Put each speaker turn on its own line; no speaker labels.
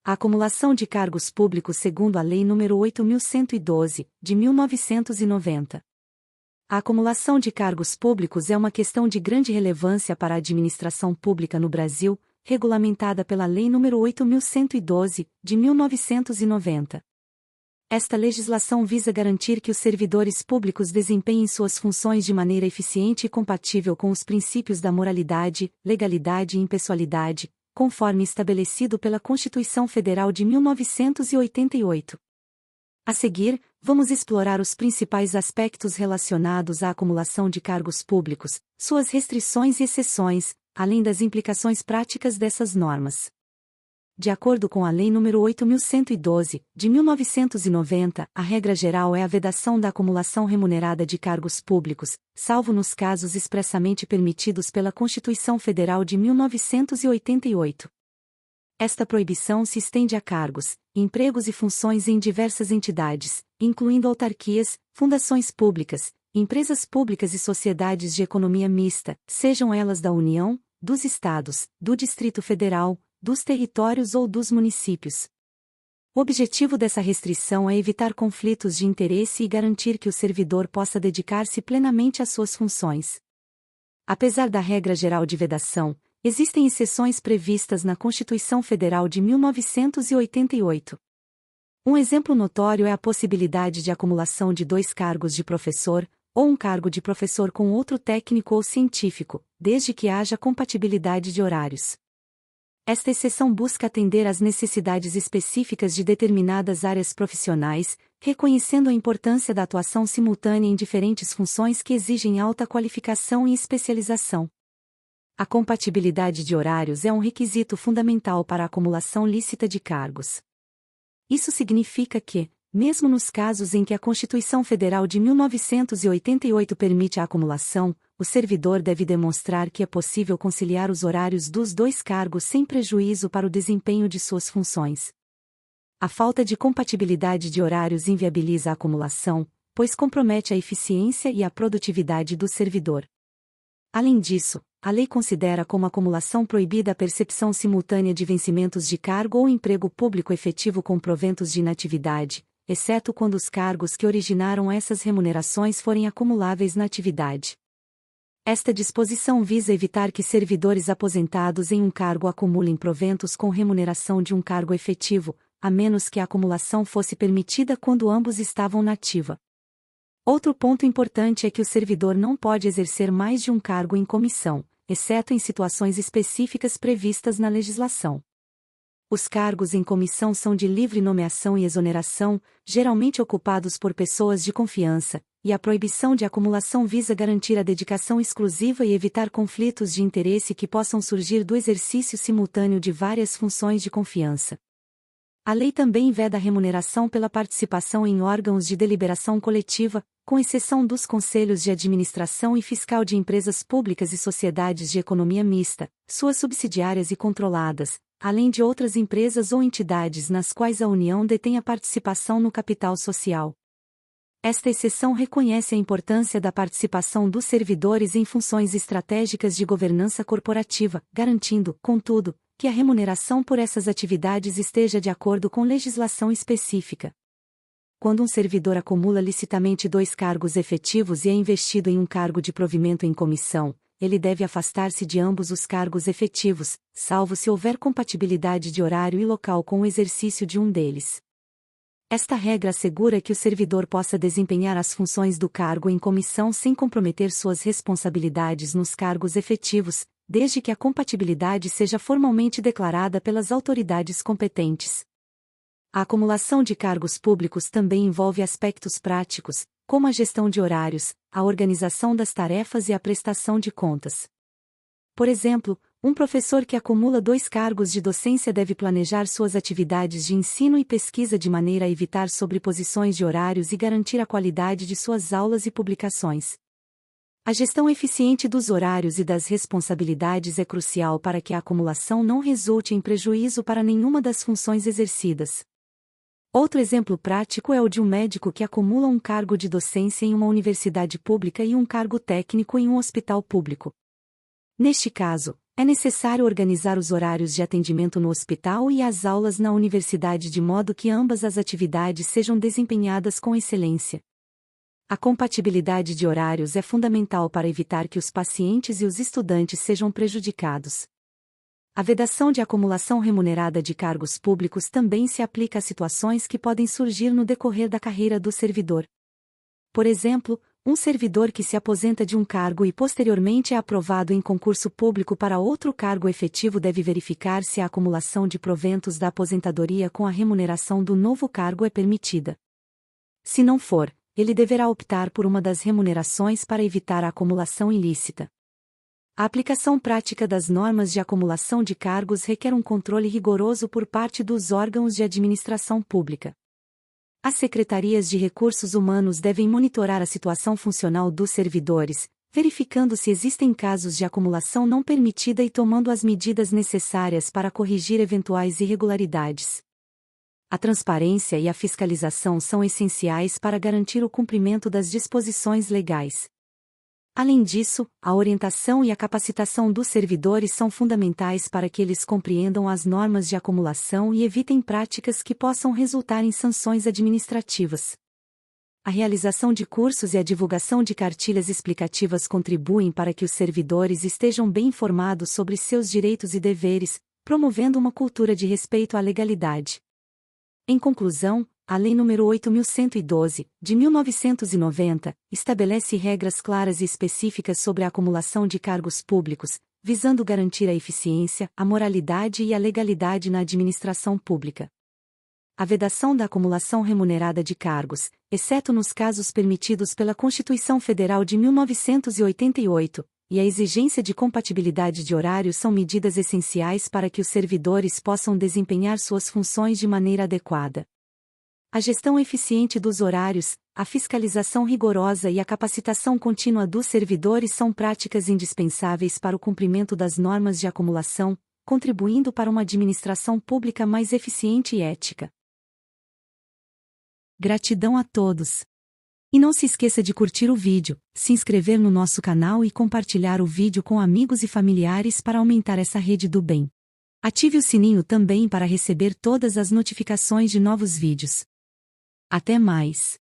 A acumulação de cargos públicos segundo a Lei nº 8.112, de 1990. A acumulação de cargos públicos é uma questão de grande relevância para a administração pública no Brasil, regulamentada pela Lei nº 8.112, de 1990. Esta legislação visa garantir que os servidores públicos desempenhem suas funções de maneira eficiente e compatível com os princípios da moralidade, legalidade e impessoalidade, conforme estabelecido pela Constituição Federal de 1988. A seguir, vamos explorar os principais aspectos relacionados à acumulação de cargos públicos, suas restrições e exceções, além das implicações práticas dessas normas. De acordo com a Lei nº 8.112, de 1990, a regra geral é a vedação da acumulação remunerada de cargos públicos, salvo nos casos expressamente permitidos pela Constituição Federal de 1988. Esta proibição se estende a cargos, empregos e funções em diversas entidades, incluindo autarquias, fundações públicas, empresas públicas e sociedades de economia mista, sejam elas da União, dos Estados, do Distrito Federal, dos territórios ou dos municípios. O objetivo dessa restrição é evitar conflitos de interesse e garantir que o servidor possa dedicar-se plenamente às suas funções. Apesar da regra geral de vedação, existem exceções previstas na Constituição Federal de 1988. Um exemplo notório é a possibilidade de acumulação de 2 cargos de professor, ou um cargo de professor com outro técnico ou científico, desde que haja compatibilidade de horários. Esta exceção busca atender às necessidades específicas de determinadas áreas profissionais, reconhecendo a importância da atuação simultânea em diferentes funções que exigem alta qualificação e especialização. A compatibilidade de horários é um requisito fundamental para a acumulação lícita de cargos. Isso significa que, mesmo nos casos em que a Constituição Federal de 1988 permite a acumulação, o servidor deve demonstrar que é possível conciliar os horários dos 2 cargos sem prejuízo para o desempenho de suas funções. A falta de compatibilidade de horários inviabiliza a acumulação, pois compromete a eficiência e a produtividade do servidor. Além disso, a lei considera como acumulação proibida a percepção simultânea de vencimentos de cargo ou emprego público efetivo com proventos de inatividade, exceto quando os cargos que originaram essas remunerações forem acumuláveis na atividade. Esta disposição visa evitar que servidores aposentados em um cargo acumulem proventos com remuneração de um cargo efetivo, a menos que a acumulação fosse permitida quando ambos estavam na ativa. Outro ponto importante é que o servidor não pode exercer mais de um cargo em comissão, exceto em situações específicas previstas na legislação. Os cargos em comissão são de livre nomeação e exoneração, geralmente ocupados por pessoas de confiança, e a proibição de acumulação visa garantir a dedicação exclusiva e evitar conflitos de interesse que possam surgir do exercício simultâneo de várias funções de confiança. A lei também veda a remuneração pela participação em órgãos de deliberação coletiva, com exceção dos conselhos de administração e fiscal de empresas públicas e sociedades de economia mista, suas subsidiárias e controladas, além de outras empresas ou entidades nas quais a União detém a participação no capital social. Esta exceção reconhece a importância da participação dos servidores em funções estratégicas de governança corporativa, garantindo, contudo, que a remuneração por essas atividades esteja de acordo com legislação específica. Quando um servidor acumula licitamente 2 cargos efetivos e é investido em um cargo de provimento em comissão, ele deve afastar-se de ambos os cargos efetivos, salvo se houver compatibilidade de horário e local com o exercício de um deles. Esta regra assegura que o servidor possa desempenhar as funções do cargo em comissão sem comprometer suas responsabilidades nos cargos efetivos, desde que a compatibilidade seja formalmente declarada pelas autoridades competentes. A acumulação de cargos públicos também envolve aspectos práticos, como a gestão de horários, a organização das tarefas e a prestação de contas. Por exemplo, um professor que acumula 2 cargos de docência deve planejar suas atividades de ensino e pesquisa de maneira a evitar sobreposições de horários e garantir a qualidade de suas aulas e publicações. A gestão eficiente dos horários e das responsabilidades é crucial para que a acumulação não resulte em prejuízo para nenhuma das funções exercidas. Outro exemplo prático é o de um médico que acumula um cargo de docência em uma universidade pública e um cargo técnico em um hospital público. Neste caso, É necessário organizar os horários de atendimento no hospital e as aulas na universidade de modo que ambas as atividades sejam desempenhadas com excelência. A compatibilidade de horários é fundamental para evitar que os pacientes e os estudantes sejam prejudicados. A vedação de acumulação remunerada de cargos públicos também se aplica a situações que podem surgir no decorrer da carreira do servidor. Por exemplo, um servidor que se aposenta de um cargo e posteriormente é aprovado em concurso público para outro cargo efetivo deve verificar se a acumulação de proventos da aposentadoria com a remuneração do novo cargo é permitida. Se não for, ele deverá optar por uma das remunerações para evitar a acumulação ilícita. A aplicação prática das normas de acumulação de cargos requer um controle rigoroso por parte dos órgãos de administração pública. As secretarias de recursos humanos devem monitorar a situação funcional dos servidores, verificando se existem casos de acumulação não permitida e tomando as medidas necessárias para corrigir eventuais irregularidades. A transparência e a fiscalização são essenciais para garantir o cumprimento das disposições legais. Além disso, a orientação e a capacitação dos servidores são fundamentais para que eles compreendam as normas de acumulação e evitem práticas que possam resultar em sanções administrativas. A realização de cursos e a divulgação de cartilhas explicativas contribuem para que os servidores estejam bem informados sobre seus direitos e deveres, promovendo uma cultura de respeito à legalidade. Em conclusão, a Lei nº 8.112, de 1990, estabelece regras claras e específicas sobre a acumulação de cargos públicos, visando garantir a eficiência, a moralidade e a legalidade na administração pública. A vedação da acumulação remunerada de cargos, exceto nos casos permitidos pela Constituição Federal de 1988, e a exigência de compatibilidade de horários são medidas essenciais para que os servidores possam desempenhar suas funções de maneira adequada. A gestão eficiente dos horários, a fiscalização rigorosa e a capacitação contínua dos servidores são práticas indispensáveis para o cumprimento das normas de acumulação, contribuindo para uma administração pública mais eficiente e ética. Gratidão a todos! E não se esqueça de curtir o vídeo, se inscrever no nosso canal e compartilhar o vídeo com amigos e familiares para aumentar essa rede do bem. Ative o sininho também para receber todas as notificações de novos vídeos. Até mais!